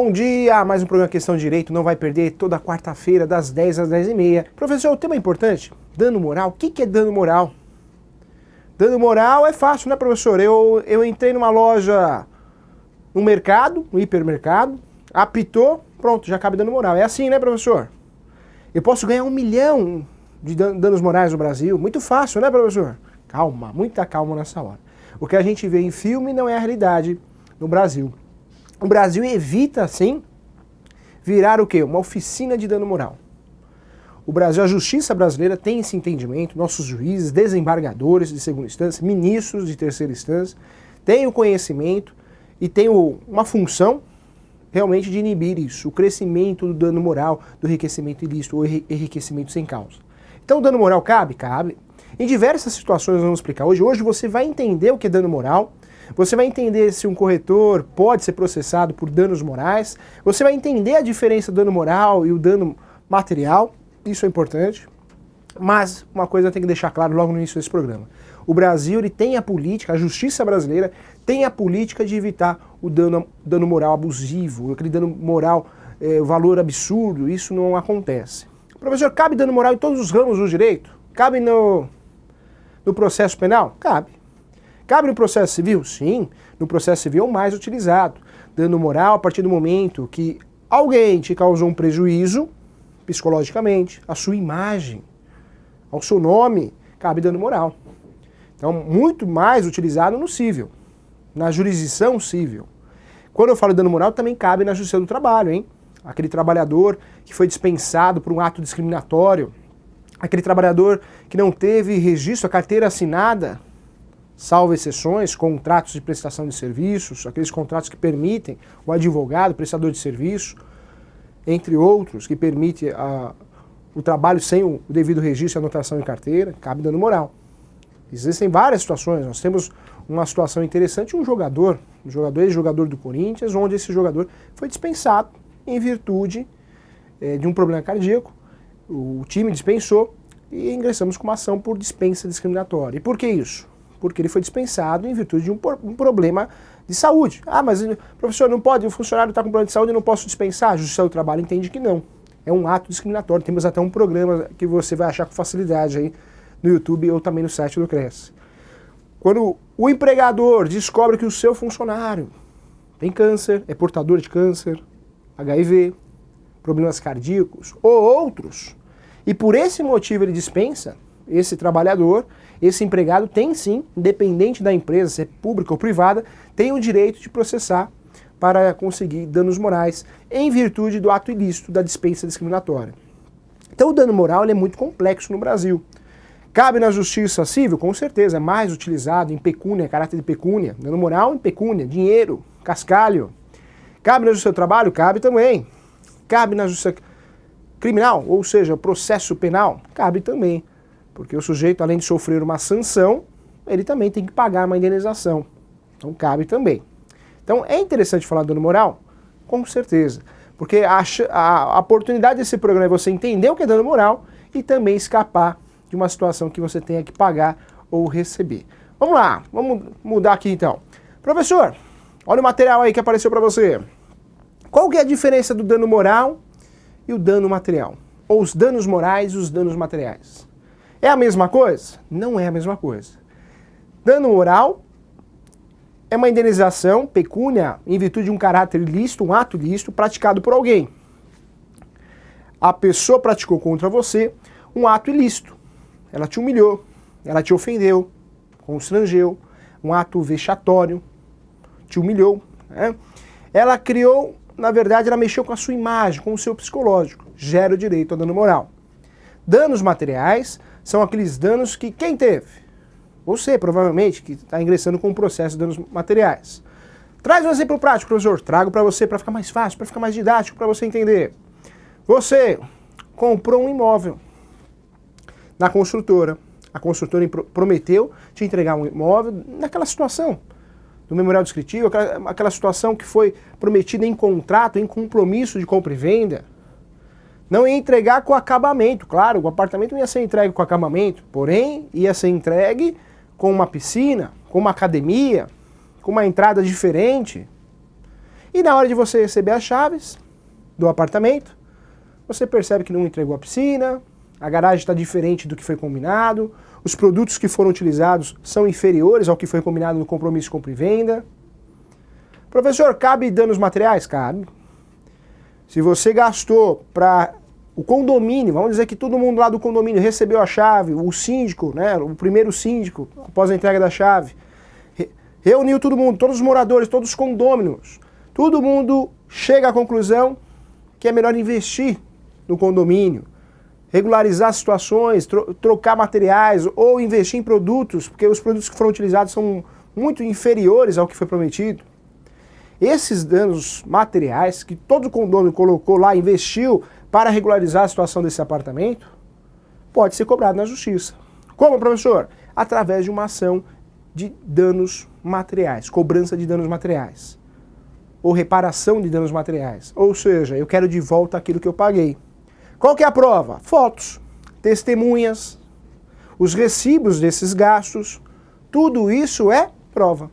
Bom dia, mais um programa Questão de Direito, não vai perder, toda quarta-feira das 10 às 10h30. Professor, o tema é importante, dano moral. O que é dano moral? Dano moral é fácil, né, professor? Eu entrei numa loja, no mercado, no hipermercado, apitou, pronto, já cabe dano moral. É assim, né, professor? Eu posso ganhar 1 milhão de danos morais no Brasil, muito fácil, né, professor? Calma, muita calma nessa hora. O que a gente vê em filme não é a realidade no Brasil. O Brasil evita, assim, virar o quê? Uma oficina de dano moral. O Brasil, a justiça brasileira tem esse entendimento, nossos juízes, desembargadores de segunda instância, ministros de terceira instância, têm o conhecimento e têm uma função realmente de inibir isso, o crescimento do dano moral, do enriquecimento ilícito ou enriquecimento sem causa. Então o dano moral cabe? Cabe. Em diversas situações nós vamos explicar hoje. Hoje você vai entender o que é dano moral, você vai entender se um corretor pode ser processado por danos morais, você vai entender a diferença do dano moral e o dano material, isso é importante, mas uma coisa tem que deixar claro logo no início desse programa. O Brasil ele tem a política, a justiça brasileira tem a política de evitar o dano moral abusivo, aquele dano moral, valor absurdo, isso não acontece. Professor, cabe dano moral em todos os ramos do direito? Cabe no processo penal? Cabe. Cabe no processo civil? Sim, no processo civil é o mais utilizado. Dano moral a partir do momento que alguém te causou um prejuízo, psicologicamente, à sua imagem, ao seu nome, cabe dano moral. Então, muito mais utilizado no civil, na jurisdição civil. Quando eu falo de dano moral, também cabe na justiça do trabalho, hein? Aquele trabalhador que foi dispensado por um ato discriminatório, aquele trabalhador que não teve registro, a carteira assinada, salvo exceções, contratos de prestação de serviços, aqueles contratos que permitem o advogado, prestador de serviço, entre outros, que permite o trabalho sem o devido registro e anotação em carteira, cabe dano moral. Existem várias situações, nós temos uma situação interessante, um jogador, ex-jogador do Corinthians, onde esse jogador foi dispensado em virtude de um problema cardíaco, o time dispensou e ingressamos com uma ação por dispensa discriminatória. E por que isso? Porque ele foi dispensado em virtude de um problema de saúde. Ah, mas professor, não pode, o funcionário está com problema de saúde, eu não posso dispensar? A Justiça do Trabalho entende que não. É um ato discriminatório. Temos até um programa que você vai achar com facilidade aí no YouTube ou também no site do Cresce. Quando o empregador descobre que o seu funcionário tem câncer, é portador de câncer, HIV, problemas cardíacos ou outros, e por esse motivo ele dispensa esse trabalhador, esse empregado tem sim, independente da empresa, se é pública ou privada, tem o direito de processar para conseguir danos morais em virtude do ato ilícito da dispensa discriminatória. Então o dano moral ele é muito complexo no Brasil. Cabe na justiça civil? Com certeza, é mais utilizado em pecúnia, caráter de pecúnia. Dano moral em pecúnia, dinheiro, cascalho. Cabe na justiça do trabalho? Cabe também. Cabe na justiça criminal, ou seja, processo penal? Cabe também. Porque o sujeito, além de sofrer uma sanção, ele também tem que pagar uma indenização. Então cabe também. Então é interessante falar de dano moral? Com certeza. Porque a oportunidade desse programa é você entender o que é dano moral e também escapar de uma situação que você tenha que pagar ou receber. Vamos lá, vamos mudar aqui então. Professor, olha o material aí que apareceu para você. Qual que é a diferença do dano moral e o dano material? Ou os danos morais e os danos materiais? É a mesma coisa? Não é a mesma coisa. Dano moral é uma indenização, pecúnia, em virtude de um caráter ilícito, um ato ilícito, praticado por alguém. A pessoa praticou contra você um ato ilícito. Ela te humilhou, ela te ofendeu, constrangeu, um ato vexatório, te humilhou, né? Ela criou, na verdade, ela mexeu com a sua imagem, com o seu psicológico, gera o direito ao dano moral. Danos materiais são aqueles danos que quem teve? Você, provavelmente, que está ingressando com um processo de danos materiais. Traz um exemplo prático, professor. Trago para você, para ficar mais fácil, para ficar mais didático, para você entender. Você comprou um imóvel na construtora. A construtora prometeu te entregar um imóvel naquela situação do memorial descritivo, aquela situação que foi prometida em contrato, em compromisso de compra e venda. Não ia entregar com acabamento, claro, o apartamento não ia ser entregue com acabamento, porém ia ser entregue com uma piscina, com uma academia, com uma entrada diferente. E na hora de você receber as chaves do apartamento, você percebe que não entregou a piscina, a garagem está diferente do que foi combinado, os produtos que foram utilizados são inferiores ao que foi combinado no compromisso de compra e venda. Professor, cabe danos materiais? Cabe. Se você gastou para o condomínio, vamos dizer que todo mundo lá do condomínio recebeu a chave, o síndico, né, o primeiro síndico, após a entrega da chave, reuniu todo mundo, todos os moradores, todos os condôminos, todo mundo chega à conclusão que é melhor investir no condomínio, regularizar situações, trocar materiais ou investir em produtos, porque os produtos que foram utilizados são muito inferiores ao que foi prometido. Esses danos materiais que todo condomínio colocou lá, investiu para regularizar a situação desse apartamento, pode ser cobrado na justiça. Como, professor? Através de uma ação de danos materiais, cobrança de danos materiais, ou reparação de danos materiais. Ou seja, eu quero de volta aquilo que eu paguei. Qual que é a prova? Fotos, testemunhas, os recibos desses gastos, tudo isso é prova.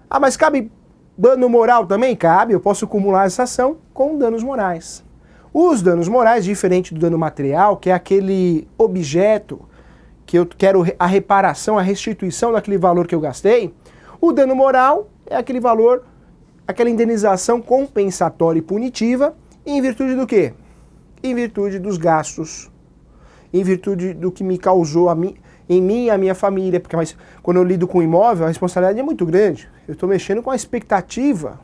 Ah, mas cabe dano moral também? Cabe, eu posso acumular essa ação com danos morais. Os danos morais, diferente do dano material, que é aquele objeto que eu quero a reparação, a restituição daquele valor que eu gastei, o dano moral é aquele valor, aquela indenização compensatória e punitiva, em virtude do quê? Em virtude dos gastos, em virtude do que me causou em mim e a minha família, porque quando eu lido com imóvel, a responsabilidade é muito grande. Eu estou mexendo com a expectativa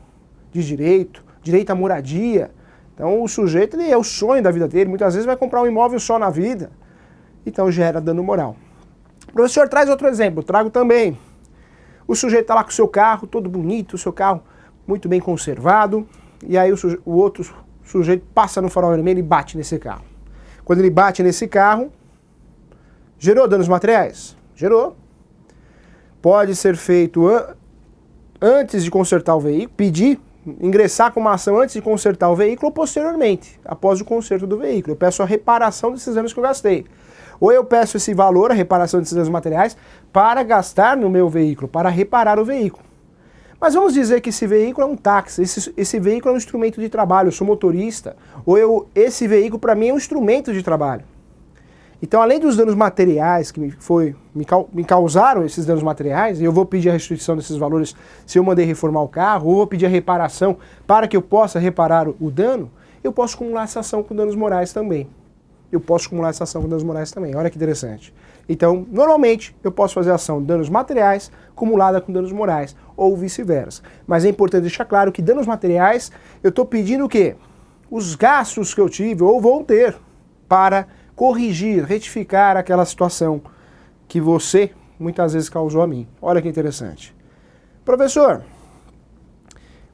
de direito à moradia. Então o sujeito, ele é o sonho da vida dele, muitas vezes vai comprar um imóvel só na vida, então gera dano moral. O professor traz outro exemplo, trago também. O sujeito está lá com o seu carro, todo bonito, o seu carro muito bem conservado, e aí o outro sujeito passa no farol vermelho e bate nesse carro. Quando ele bate nesse carro, gerou danos materiais? Gerou. Pode ser feito antes de consertar o veículo, ingressar com uma ação antes de consertar o veículo ou posteriormente, após o conserto do veículo. Eu peço a reparação desses danos que eu gastei. Ou eu peço esse valor, a reparação desses danos materiais, para gastar no meu veículo, para reparar o veículo. Mas vamos dizer que esse veículo é um táxi, esse veículo é um instrumento de trabalho, eu sou motorista, ou esse veículo para mim é um instrumento de trabalho. Então, além dos danos materiais que me causaram esses danos materiais, e eu vou pedir a restituição desses valores se eu mandei reformar o carro, ou vou pedir a reparação para que eu possa reparar o dano, eu posso acumular essa ação com danos morais também. Olha que interessante. Então, normalmente, eu posso fazer a ação de danos materiais acumulada com danos morais, ou vice-versa. Mas é importante deixar claro que danos materiais, eu estou pedindo o quê? Os gastos que eu tive, ou vou ter, para corrigir, retificar aquela situação que você muitas vezes causou a mim. Olha que interessante. Professor,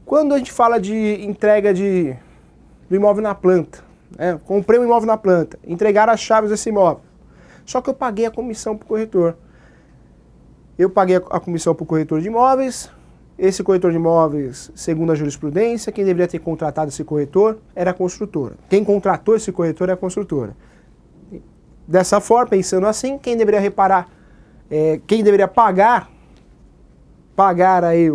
quando a gente fala de entrega do imóvel na planta, né? Comprei um imóvel na planta, entregaram as chaves desse imóvel, só que eu paguei a comissão para o corretor. Eu paguei a comissão para o corretor de imóveis, esse corretor de imóveis, segundo a jurisprudência, quem deveria ter contratado esse corretor era a construtora. Quem contratou esse corretor é a construtora. Dessa forma, pensando assim, quem deveria reparar, quem deveria pagar aí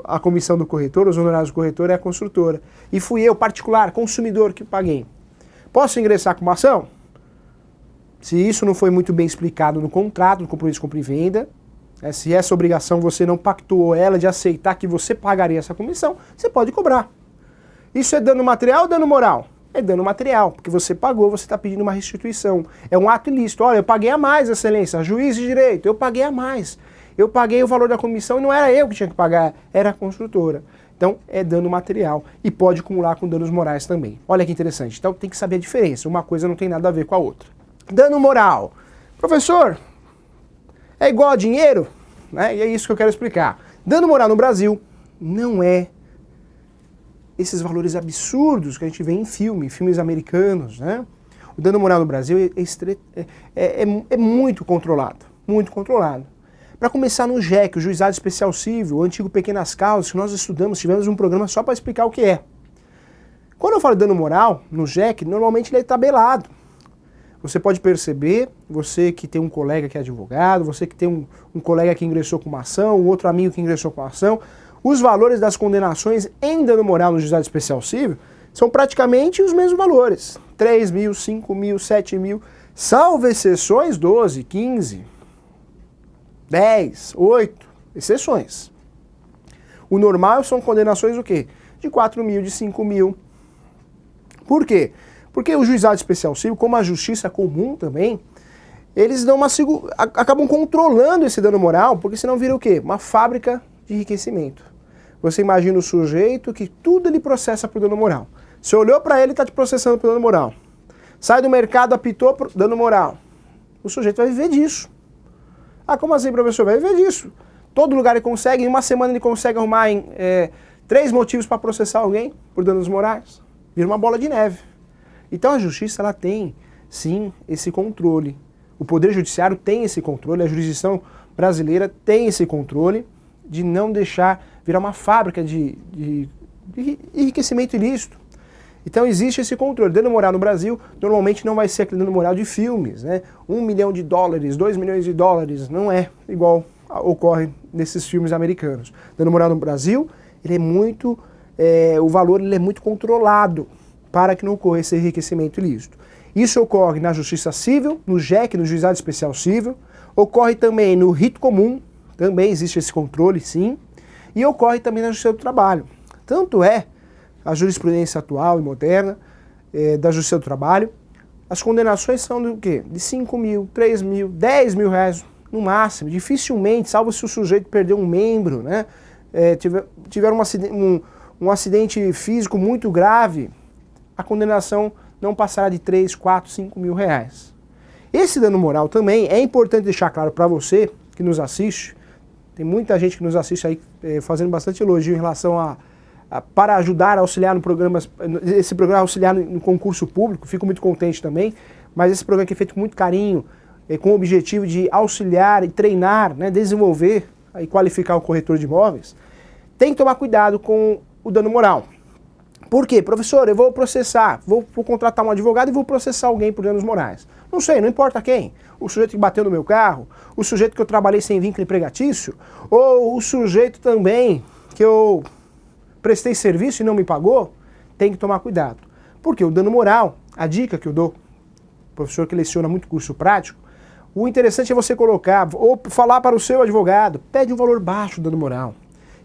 a comissão do corretor, os honorários do corretor, é a construtora. E fui eu, particular, consumidor, que paguei. Posso ingressar com uma ação? Se isso não foi muito bem explicado no contrato, no compromisso de compra e venda, se essa obrigação você não pactuou ela de aceitar que você pagaria essa comissão, você pode cobrar. Isso é dano material ou dano moral? É dano material, porque você pagou, você está pedindo uma restituição. É um ato ilícito. Olha, eu paguei a mais, excelência, juiz de direito, eu paguei a mais. Eu paguei o valor da comissão e não era eu que tinha que pagar, era a construtora. Então, é dano material e pode acumular com danos morais também. Olha que interessante. Então, tem que saber a diferença. Uma coisa não tem nada a ver com a outra. Dano moral. Professor, é igual a dinheiro? Né? E é isso que eu quero explicar. Dano moral no Brasil não é esses valores absurdos que a gente vê em filmes americanos, né? O dano moral no Brasil é muito controlado, muito controlado. Para começar no JEC, o Juizado Especial Civil, o antigo Pequenas Causas, que nós estudamos, tivemos um programa só para explicar o que é. Quando eu falo de dano moral, no JEC, normalmente ele é tabelado. Você pode perceber, você que tem um colega que é advogado, você que tem um colega que ingressou com uma ação, um outro amigo que ingressou com uma ação, os valores das condenações em dano moral no juizado especial civil são praticamente os mesmos valores. 3 mil, 5 mil, 7 mil, salvo exceções, 12, 15, 10, 8, exceções. O normal são condenações o quê? De 4 mil, de 5 mil. Por quê? Porque o juizado especial civil, como a justiça comum também, eles dão acabam controlando esse dano moral, porque senão vira o quê? Uma fábrica de enriquecimento. Você imagina o sujeito que tudo ele processa por dano moral. Você olhou para ele e está te processando por dano moral. Sai do mercado, apitou por dano moral. O sujeito vai viver disso. Ah, como assim, professor? Vai viver disso. Todo lugar ele consegue, em uma semana ele consegue arrumar 3 motivos para processar alguém por danos morais. Vira uma bola de neve. Então a justiça, ela tem, sim, esse controle. O Poder Judiciário tem esse controle, a jurisdição brasileira tem esse controle de não deixar virar uma fábrica de enriquecimento ilícito. Então existe esse controle. Dano moral no Brasil normalmente não vai ser aquele dano moral de filmes, né? $1 milhão, $2 milhões, não é igual ocorre nesses filmes americanos. Dano moral no Brasil, ele é muito, o valor ele é muito controlado para que não ocorra esse enriquecimento ilícito. Isso ocorre na Justiça Civil, no JEC, no Juizado Especial Civil, ocorre também no rito comum, também existe esse controle, sim, e ocorre também na Justiça do Trabalho. Tanto é a jurisprudência atual e moderna da Justiça do Trabalho, as condenações são do quê? De 5 mil, 3 mil, 10 mil reais no máximo. Dificilmente, salvo se o sujeito perdeu um membro, né? Tiver um acidente físico muito grave, a condenação não passará de 3, 4, 5 mil reais. Esse dano moral também é importante deixar claro para você que nos assiste. Tem muita gente que nos assiste aí fazendo bastante elogio em relação para ajudar, auxiliar no programa, esse programa auxiliar no concurso público. Fico muito contente também, mas esse programa aqui é feito com muito carinho, com o objetivo de auxiliar e treinar, né, desenvolver e qualificar o corretor de imóveis. Tem que tomar cuidado com o dano moral. Por quê? Professor, eu vou processar, vou contratar um advogado e vou processar alguém por danos morais. Não sei, não importa quem. O sujeito que bateu no meu carro, o sujeito que eu trabalhei sem vínculo empregatício, ou o sujeito também que eu prestei serviço e não me pagou, tem que tomar cuidado. Porque o dano moral, a dica que eu dou, professor que leciona muito curso prático, o interessante é você colocar, ou falar para o seu advogado, pede um valor baixo do dano moral.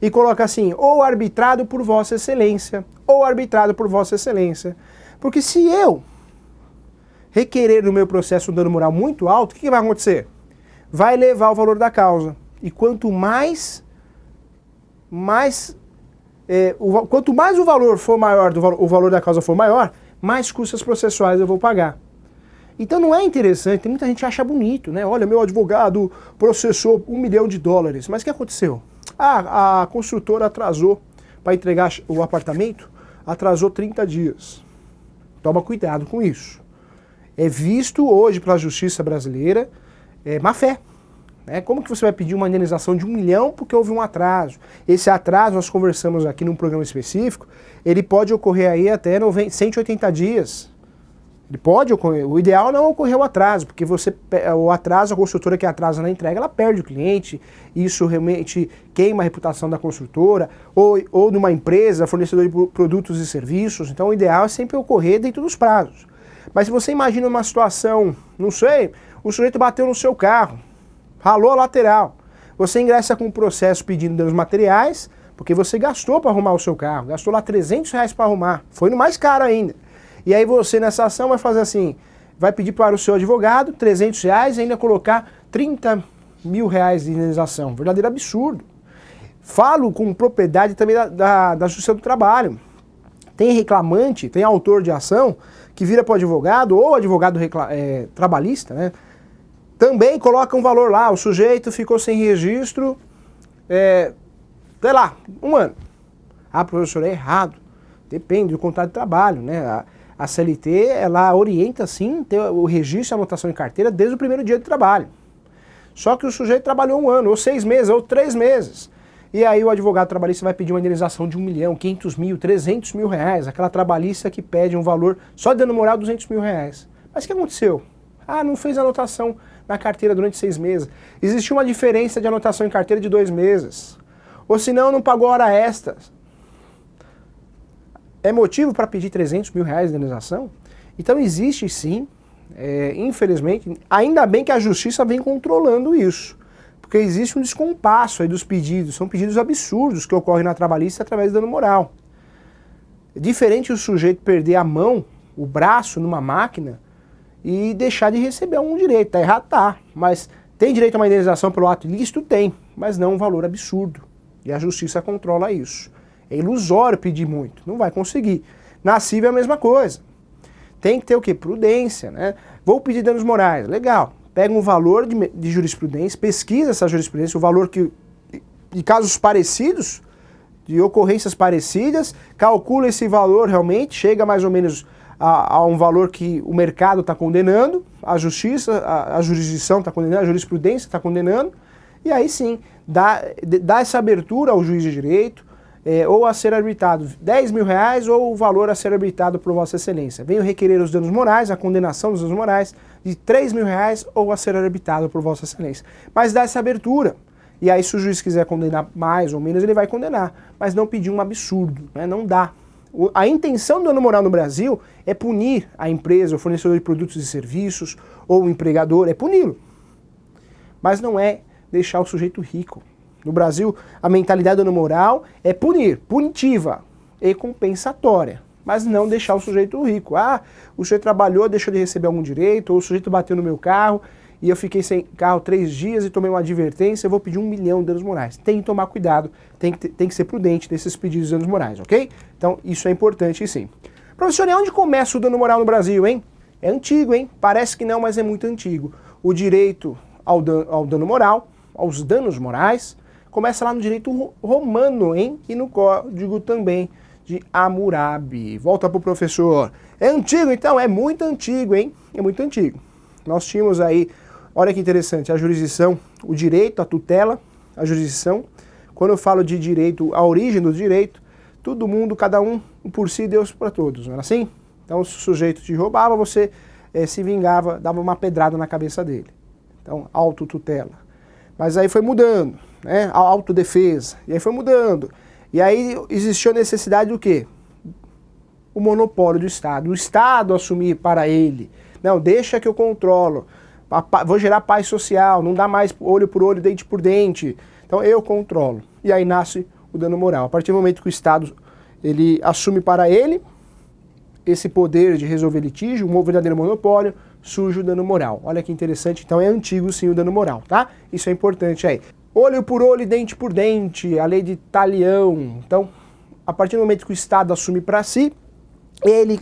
E coloca assim, ou arbitrado por Vossa Excelência, ou arbitrado por Vossa Excelência. Porque se eu requerer no meu processo um dano moral muito alto, o que vai acontecer? Vai elevar o valor da causa. E quanto mais o valor for maior, o valor da causa for maior, mais custas processuais eu vou pagar. Então não é interessante, tem muita gente que acha bonito, né? Olha, meu advogado processou $1 milhão, mas o que aconteceu? A construtora atrasou para entregar o apartamento, atrasou 30 dias. Toma cuidado com isso. É visto hoje pela justiça brasileira má fé. Como que você vai pedir uma indenização de $1 milhão porque houve um atraso? Esse atraso, nós conversamos aqui num programa específico, ele pode ocorrer aí até 180 dias. Ele pode ocorrer. O ideal não ocorrer o atraso, porque o atraso, a construtora que atrasa na entrega, ela perde o cliente, isso realmente queima a reputação da construtora, ou de uma empresa, fornecedor de produtos e serviços. Então o ideal é sempre ocorrer dentro dos prazos. Mas se você imagina uma situação, não sei, o sujeito bateu no seu carro, ralou a lateral, você ingressa com um processo pedindo danos materiais, porque você gastou para arrumar o seu carro, gastou lá R$300 para arrumar, foi no mais caro ainda. E aí você nessa ação vai fazer assim, vai pedir para o seu advogado R$300 e ainda colocar R$30 mil de indenização. Verdadeiro absurdo. Falo com propriedade também da Justiça do Trabalho. Tem reclamante, tem autor de ação que vira para o advogado, ou advogado trabalhista, né? Também coloca um valor lá, o sujeito ficou sem registro, sei lá, 1 ano. Ah, professor, é errado. Depende do contrato de trabalho, né? A CLT, ela orienta, sim, ter o registro e anotação em carteira desde o primeiro dia de trabalho. Só que o sujeito trabalhou 1 ano, ou 6 meses, ou 3 meses. E aí o advogado trabalhista vai pedir uma indenização de $1 milhão, 500 mil, 300 mil reais. Aquela trabalhista que pede um valor, só de dano moral, 200 mil reais. Mas o que aconteceu? Ah, não fez anotação na carteira durante 6 meses. Existiu uma diferença de anotação em carteira de 2 meses. Ou se não pagou hora extra. É motivo para pedir 300 mil reais de indenização? Então existe sim, infelizmente, ainda bem que a justiça vem controlando isso. Porque existe um descompasso aí dos pedidos, são pedidos absurdos que ocorrem na trabalhista através do dano moral. É diferente o sujeito perder a mão, o braço numa máquina e deixar de receber algum direito. Tá errado, tá. Mas tem direito a uma indenização pelo ato ilícito? Tem, mas não um valor absurdo. E a justiça controla isso. É ilusório pedir muito, não vai conseguir. Na civil é a mesma coisa. Tem que ter o quê? Prudência, né? Vou pedir danos morais, legal. Pega um valor de jurisprudência, pesquisa essa jurisprudência, o valor de casos parecidos, de ocorrências parecidas, calcula esse valor realmente, chega mais ou menos a um valor que o mercado está condenando, a justiça, a jurisdição está condenando, a jurisprudência está condenando, e aí sim, dá essa abertura ao juiz de direito, ou a ser arbitrado 10 mil reais ou o valor a ser arbitrado por Vossa Excelência. Venho requerer os danos morais, a condenação dos danos morais de 3 mil reais ou a ser arbitrado por Vossa Excelência. Mas dá essa abertura. E aí se o juiz quiser condenar mais ou menos, ele vai condenar. Mas não pedir um absurdo, né? Não dá. A intenção do dano moral no Brasil é punir a empresa, o fornecedor de produtos e serviços, ou o empregador, é puni-lo. Mas não é deixar o sujeito rico. No Brasil, a mentalidade do dano moral é punir, punitiva e compensatória, mas não deixar o sujeito rico. Ah, o sujeito trabalhou, deixou de receber algum direito, ou o sujeito bateu no meu carro e eu fiquei sem carro 3 dias e tomei uma advertência, eu vou pedir 1 milhão de danos morais. Tem que tomar cuidado, tem que ser prudente nesses pedidos de danos morais, ok? Então, isso é importante sim. Professor, e onde começa o dano moral no Brasil, hein? É antigo, hein? Parece que não, mas é muito antigo. O direito ao dano moral, aos danos morais, começa lá no direito romano, hein? E no código também de Hammurabi. Volta pro professor. É antigo, então? É muito antigo, hein? É muito antigo. Nós tínhamos aí, olha que interessante, a jurisdição, o direito, a tutela, a jurisdição. Quando eu falo de direito, a origem do direito, todo mundo, cada um por si, Deus para todos, não era assim? Então, se o sujeito te roubava, você se vingava, dava uma pedrada na cabeça dele. Então, autotutela. Mas aí foi mudando, né? A autodefesa, e aí foi mudando. E aí existiu a necessidade do quê? O monopólio do Estado. O Estado assumir para ele. Não, deixa que eu controlo. Vou gerar paz social, não dá mais olho por olho, dente por dente. Então eu controlo. E aí nasce o dano moral. A partir do momento que o Estado ele assume para ele esse poder de resolver litígio, um verdadeiro monopólio, surge o dano moral. Olha que interessante, então é antigo sim o dano moral, tá? Isso é importante aí. Olho por olho, dente por dente, a lei de Talião. Então, a partir do momento que o Estado assume para si, ele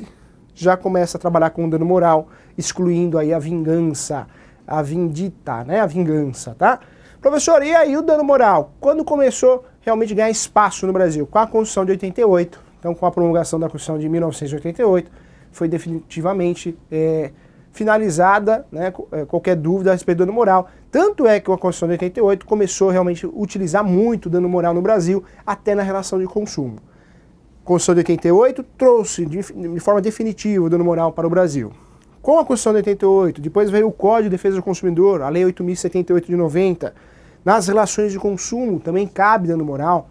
já começa a trabalhar com o dano moral, excluindo aí a vingança, a vindita, né? A vingança, tá? Professor, e aí o dano moral? Quando começou realmente a ganhar espaço no Brasil? Com a Constituição de 88, então com a promulgação da Constituição de 1988, foi definitivamente finalizada, né, qualquer dúvida a respeito do dano moral. Tanto é que a Constituição de 88 começou realmente a utilizar muito o dano moral no Brasil, até na relação de consumo. A Constituição de 88 trouxe de forma definitiva o dano moral para o Brasil. Com a Constituição de 88, depois veio o Código de Defesa do Consumidor, a Lei 8.078 de 90. Nas relações de consumo também cabe dano moral.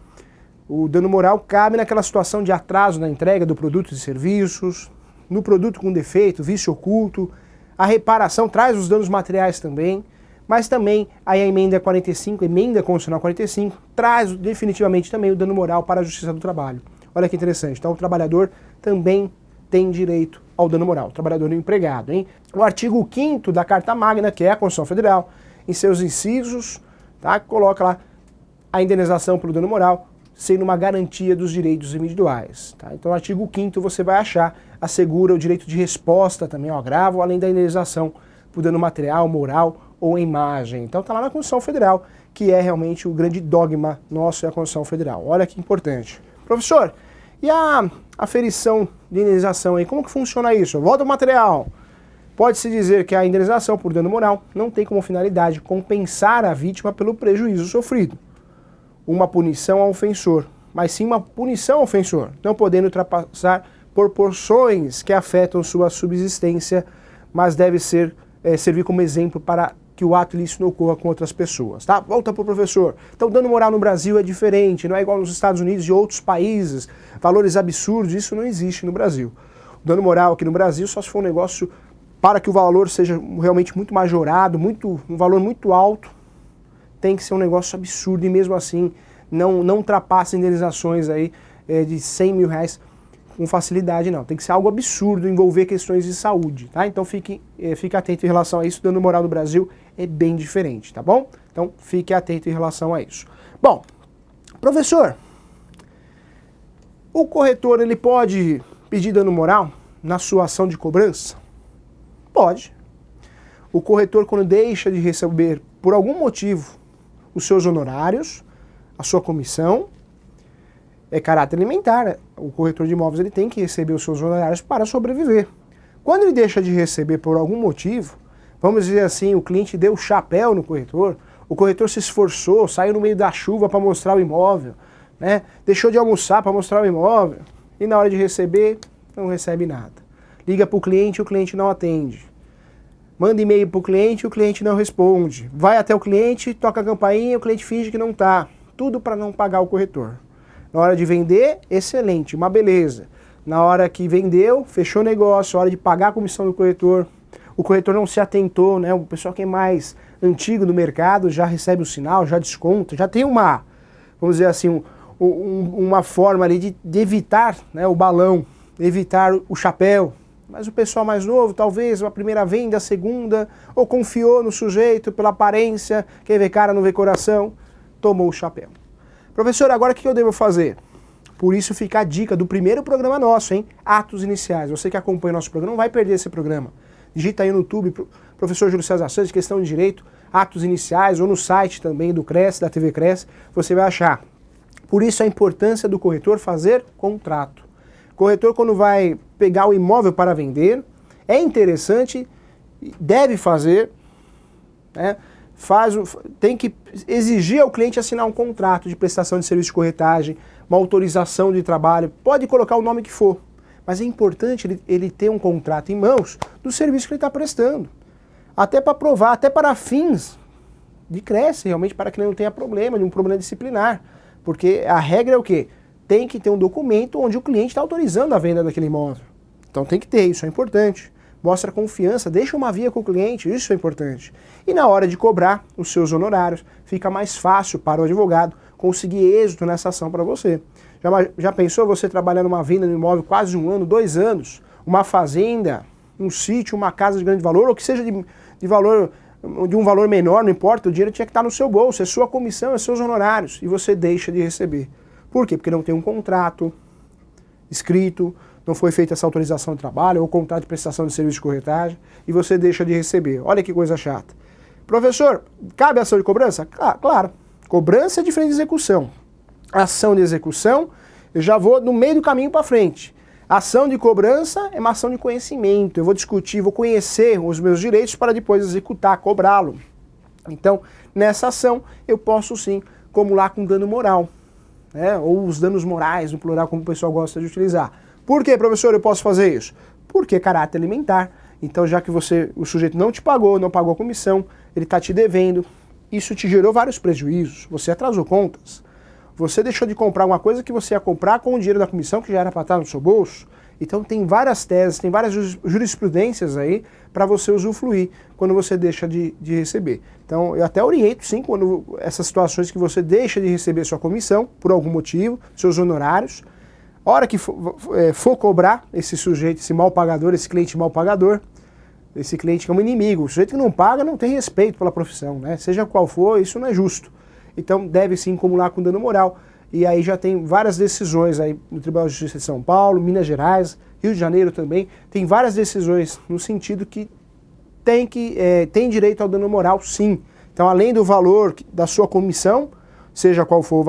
O dano moral cabe naquela situação de atraso na entrega do produto e serviços, no produto com defeito, vício oculto. A reparação traz os danos materiais também, mas também aí a emenda 45, emenda constitucional 45, traz definitivamente também o dano moral para a Justiça do Trabalho. Olha que interessante, então o trabalhador também tem direito ao dano moral, o trabalhador e o empregado, hein? O artigo 5º da Carta Magna, que é a Constituição Federal, em seus incisos, tá, coloca lá a indenização pelo dano moral sendo uma garantia dos direitos individuais. Tá? Então, o artigo 5º você vai achar, assegura o direito de resposta também ao agravo, além da indenização por dano material, moral ou imagem. Então, está lá na Constituição Federal, que é realmente o grande dogma nosso, é a Constituição Federal. Olha que importante. Professor, e a aferição de indenização aí, como que funciona isso? Volta ao material. Pode-se dizer que a indenização por dano moral não tem como finalidade compensar a vítima pelo prejuízo sofrido, uma punição ao ofensor, mas sim uma punição ao ofensor, não podendo ultrapassar proporções que afetam sua subsistência, mas deve servir como exemplo para que o ato ilícito não ocorra com outras pessoas, tá? Volta pro professor. Então, dano moral no Brasil é diferente, não é igual nos Estados Unidos e outros países, valores absurdos, isso não existe no Brasil. O dano moral aqui no Brasil só se for um negócio para que o valor seja realmente muito majorado, um valor muito alto, tem que ser um negócio absurdo e mesmo assim não ultrapassa indenizações aí de 100 mil reais com facilidade, não. Tem que ser algo absurdo, envolver questões de saúde, tá? Então fique atento em relação a isso, dano moral no Brasil é bem diferente, tá bom? Então fique atento em relação a isso. Bom, professor, o corretor ele pode pedir dano moral na sua ação de cobrança? Pode. O corretor, quando deixa de receber, por algum motivo, os seus honorários, a sua comissão, é caráter alimentar, né? O corretor de imóveis ele tem que receber os seus honorários para sobreviver. Quando ele deixa de receber por algum motivo, vamos dizer assim, o cliente deu chapéu no corretor, o corretor se esforçou, saiu no meio da chuva para mostrar o imóvel, né? Deixou de almoçar para mostrar o imóvel, e na hora de receber, não recebe nada. Liga para o cliente não atende. Manda e-mail para o cliente não responde. Vai até o cliente, toca a campainha, o cliente finge que não está. Tudo para não pagar o corretor. Na hora de vender, excelente, uma beleza. Na hora que vendeu, fechou o negócio, a hora de pagar a comissão do corretor, o corretor não se atentou, né? O pessoal que é mais antigo no mercado já recebe o sinal, já desconta, já tem uma, vamos dizer assim, uma forma ali de evitar, né, o balão, evitar o chapéu. Mas o pessoal mais novo, talvez, a primeira venda, a segunda, ou confiou no sujeito pela aparência, quem vê cara não vê coração, tomou o chapéu. Professor, agora o que eu devo fazer? Por isso fica a dica do primeiro programa nosso, hein? Atos Iniciais. Você que acompanha o nosso programa não vai perder esse programa. Digita aí no YouTube, professor Júlio César Santos, questão de direito, Atos Iniciais, ou no site também do CRES, da TV CRES, você vai achar. Por isso a importância do corretor fazer contrato. O corretor, quando vai pegar o imóvel para vender, é interessante, deve fazer, né? Tem que exigir ao cliente assinar um contrato de prestação de serviço de corretagem, uma autorização de trabalho, pode colocar o nome que for, mas é importante ele ter um contrato em mãos do serviço que ele está prestando, até para provar, até para fins de cresce, realmente para que ele não tenha problema, de um problema disciplinar, porque a regra é o quê? Tem que ter um documento onde o cliente está autorizando a venda daquele imóvel, então tem que ter, isso é importante. Mostra confiança, deixa uma via com o cliente, isso é importante. E na hora de cobrar os seus honorários, fica mais fácil para o advogado conseguir êxito nessa ação para você. Já pensou você trabalhar numa venda de imóvel quase 1 ano, 2 anos, uma fazenda, um sítio, uma casa de grande valor, ou que seja de um valor menor, não importa, o dinheiro tinha que estar no seu bolso, é sua comissão, é seus honorários, e você deixa de receber. Por quê? Porque não tem um contrato escrito, não foi feita essa autorização de trabalho ou contrato de prestação de serviço de corretagem e você deixa de receber. Olha que coisa chata. Professor, cabe ação de cobrança? Claro. Cobrança é diferente de execução. Ação de execução, eu já vou no meio do caminho para frente. Ação de cobrança é uma ação de conhecimento. Eu vou discutir, vou conhecer os meus direitos para depois executar, cobrá-lo. Então, nessa ação, eu posso sim acumular com dano moral, né? Ou os danos morais, no plural, como o pessoal gosta de utilizar. Por que, professor, eu posso fazer isso? Porque é caráter alimentar. Então, já que o sujeito não te pagou, não pagou a comissão, ele está te devendo, isso te gerou vários prejuízos, você atrasou contas, você deixou de comprar uma coisa que você ia comprar com o dinheiro da comissão que já era para estar no seu bolso. Então, tem várias teses, tem várias jurisprudências aí para você usufruir quando você deixa de receber. Então, eu até oriento, sim, quando essas situações que você deixa de receber sua comissão, por algum motivo, seus honorários. A hora que for cobrar esse sujeito, esse mal pagador, esse cliente mal pagador, esse cliente que é um inimigo, o sujeito que não paga não tem respeito pela profissão, né? Seja qual for, isso não é justo. Então deve sim acumular com dano moral. E aí já tem várias decisões aí no Tribunal de Justiça de São Paulo, Minas Gerais, Rio de Janeiro também, tem várias decisões no sentido que tem direito ao dano moral sim. Então além do valor da sua comissão, seja qual for o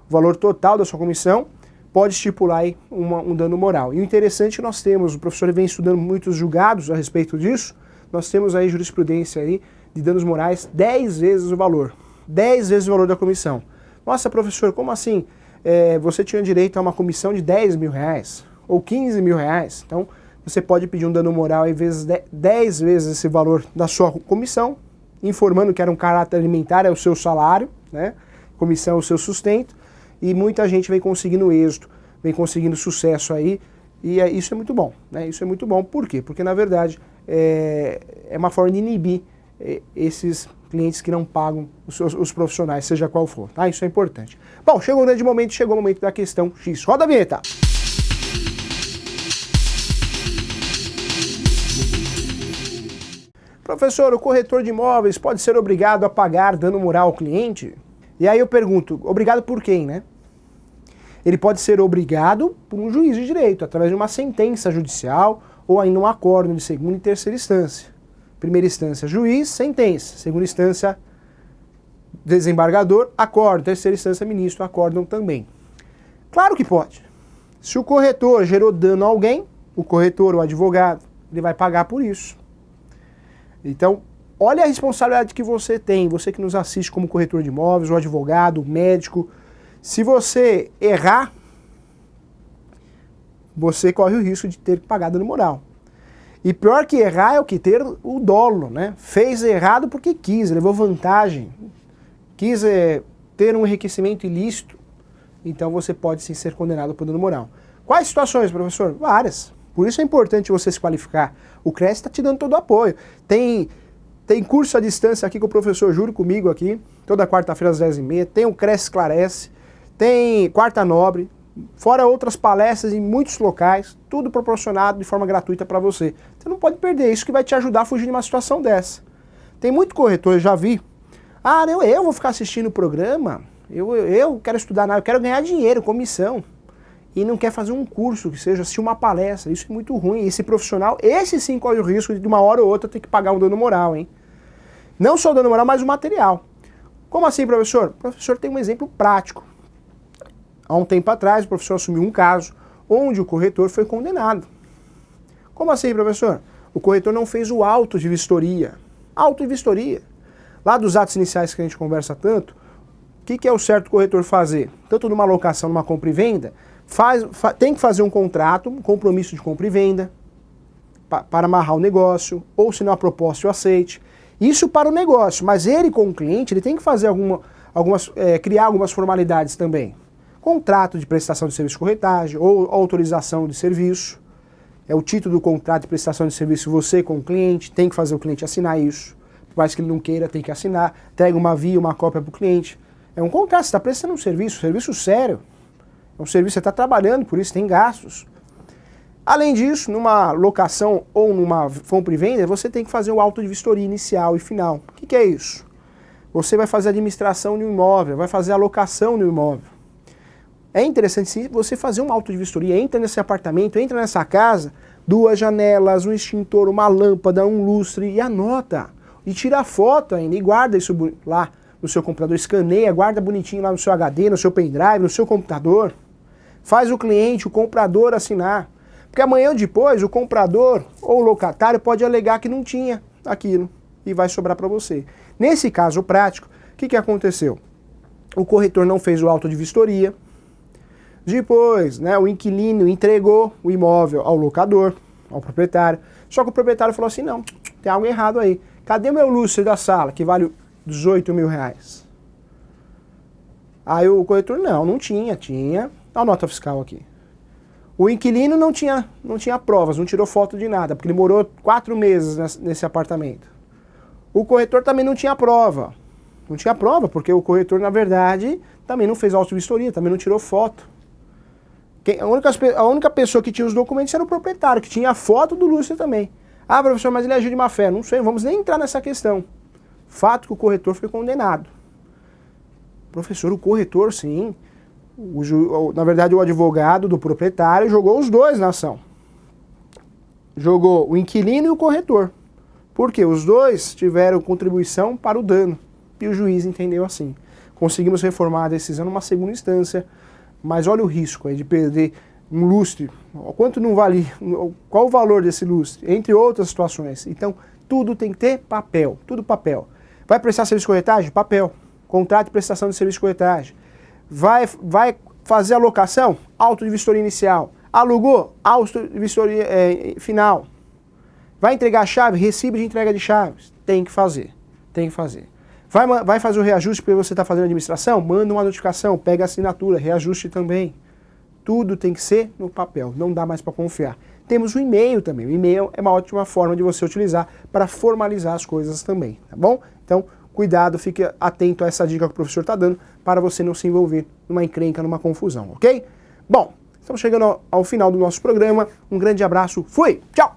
valor total da sua comissão, pode estipular aí um dano moral. E o interessante, nós temos, o professor vem estudando muitos julgados a respeito disso, nós temos aí jurisprudência aí de danos morais 10 vezes o valor. 10 vezes o valor da comissão. Nossa, professor, como assim? Você tinha direito a uma comissão de 10 mil reais ou 15 mil reais. Então, você pode pedir um dano moral aí 10 vezes esse valor da sua comissão informando que era um caráter alimentar, é o seu salário, né? Comissão é o seu sustento, e muita gente vem conseguindo êxito, vem conseguindo sucesso aí, e isso é muito bom, né? Isso é muito bom, por quê? Porque na verdade é uma forma de inibir esses clientes que não pagam os profissionais, seja qual for, tá? Isso é importante. Bom, chegou o grande momento, chegou o momento da questão X. Roda a vinheta! Professor, o corretor de imóveis pode ser obrigado a pagar dano moral ao cliente? E aí eu pergunto, obrigado por quem, né? Ele pode ser obrigado por um juiz de direito, através de uma sentença judicial ou ainda um acordo de segunda e terceira instância. Primeira instância, juiz, sentença. Segunda instância, desembargador, acordo. Terceira instância, ministro, acórdão também. Claro que pode. Se o corretor gerou dano a alguém, o corretor ou advogado, ele vai pagar por isso. Então, olha a responsabilidade que você tem, você que nos assiste como corretor de imóveis, o advogado, o médico. Se você errar, você corre o risco de ter que pagar dano moral. E pior que errar é o que ter o dolo, né? Fez errado porque quis, levou vantagem, quis ter um enriquecimento ilícito, então você pode sim ser condenado por dano moral. Quais situações, professor? Várias. Por isso é importante você se qualificar. O CRES está te dando todo o apoio. Tem curso à distância aqui com o professor Júlio comigo aqui, toda quarta-feira às 10h30. Tem o CRES Esclarece, tem Quarta Nobre, fora outras palestras em muitos locais, tudo proporcionado de forma gratuita para você. Você não pode perder isso que vai te ajudar a fugir de uma situação dessa. Tem muito corretor, eu já vi. Ah, não, eu vou ficar assistindo o programa, eu quero estudar nada, eu quero ganhar dinheiro, comissão. E não quer fazer um curso, que seja assistir uma palestra. Isso é muito ruim. Esse profissional, esse sim corre o risco de uma hora ou outra ter que pagar um dano moral, hein? Não só o dano moral, mas o material. Como assim, professor? O professor tem um exemplo prático. Há um tempo atrás, o professor assumiu um caso onde o corretor foi condenado. Como assim, professor? O corretor não fez o auto de vistoria. Auto de vistoria. Lá dos atos iniciais que a gente conversa tanto, o que é o certo corretor fazer? Tanto numa locação, numa compra e venda, tem que fazer um contrato, um compromisso de compra e venda, para amarrar o negócio, ou se não a proposta o aceite. Isso para o negócio, mas ele com o cliente, ele tem que fazer criar algumas formalidades também. Contrato de prestação de serviço de corretagem, ou autorização de serviço. É o título do contrato de prestação de serviço você com o cliente, tem que fazer o cliente assinar isso. Por mais que ele não queira, tem que assinar. Entrega uma via, uma cópia para o cliente. É um contrato, você está prestando um serviço sério. É um serviço, você está trabalhando, por isso tem gastos. Além disso, numa locação ou numa compra e venda, você tem que fazer o auto de vistoria inicial e final. O que é isso? Você vai fazer a administração de um imóvel, vai fazer a locação do imóvel. É interessante sim você fazer um auto de vistoria, entra nesse apartamento, entra nessa casa, 2 janelas, um extintor, uma lâmpada, um lustre e anota. E tira foto ainda e guarda isso lá no seu computador, escaneia, guarda bonitinho lá no seu HD, no seu pendrive, no seu computador. Faz o cliente, o comprador assinar. Porque amanhã ou depois o comprador ou o locatário pode alegar que não tinha aquilo e vai sobrar para você. Nesse caso prático, o que aconteceu? O corretor não fez o auto de vistoria. Depois, né, o inquilino entregou o imóvel ao locador, ao proprietário. Só que o proprietário falou assim, não, tem algo errado aí. Cadê o meu lustre da sala, que vale 18 mil reais? Aí o corretor, não tinha. Dá a nota fiscal aqui. O inquilino não tinha provas, não tirou foto de nada, porque ele morou 4 meses nesse apartamento. O corretor também não tinha prova. Não tinha prova, porque o corretor, na verdade, também não fez auto-vistoria, também não tirou foto. A única pessoa que tinha os documentos era o proprietário, que tinha a foto do lustre também. Ah, professor, mas ele agiu de má fé. Não sei, vamos nem entrar nessa questão. Fato que o corretor foi condenado. Professor, o corretor, sim. Na verdade, o advogado do proprietário jogou os dois na ação. Jogou o inquilino e o corretor. Por quê? Os dois tiveram contribuição para o dano. E o juiz entendeu assim. Conseguimos reformar a decisão numa segunda instância, mas olha o risco aí de perder um lustre. Quanto não vale? Qual o valor desse lustre? Entre outras situações. Então, tudo tem que ter papel. Tudo papel. Vai prestar serviço de corretagem? Papel. Contrato de prestação de serviço de corretagem. Vai fazer a locação? Auto de vistoria inicial. Alugou? Auto de vistoria final. Vai entregar a chave? Recibo de entrega de chaves. Tem que fazer. Tem que fazer. Vai fazer o reajuste porque você está fazendo administração? Manda uma notificação, pega a assinatura, reajuste também. Tudo tem que ser no papel, não dá mais para confiar. Temos o e-mail também. O e-mail é uma ótima forma de você utilizar para formalizar as coisas também, tá bom? Então, cuidado, fique atento a essa dica que o professor está dando para você não se envolver numa encrenca, numa confusão, ok? Bom, estamos chegando ao final do nosso programa. Um grande abraço, fui, tchau!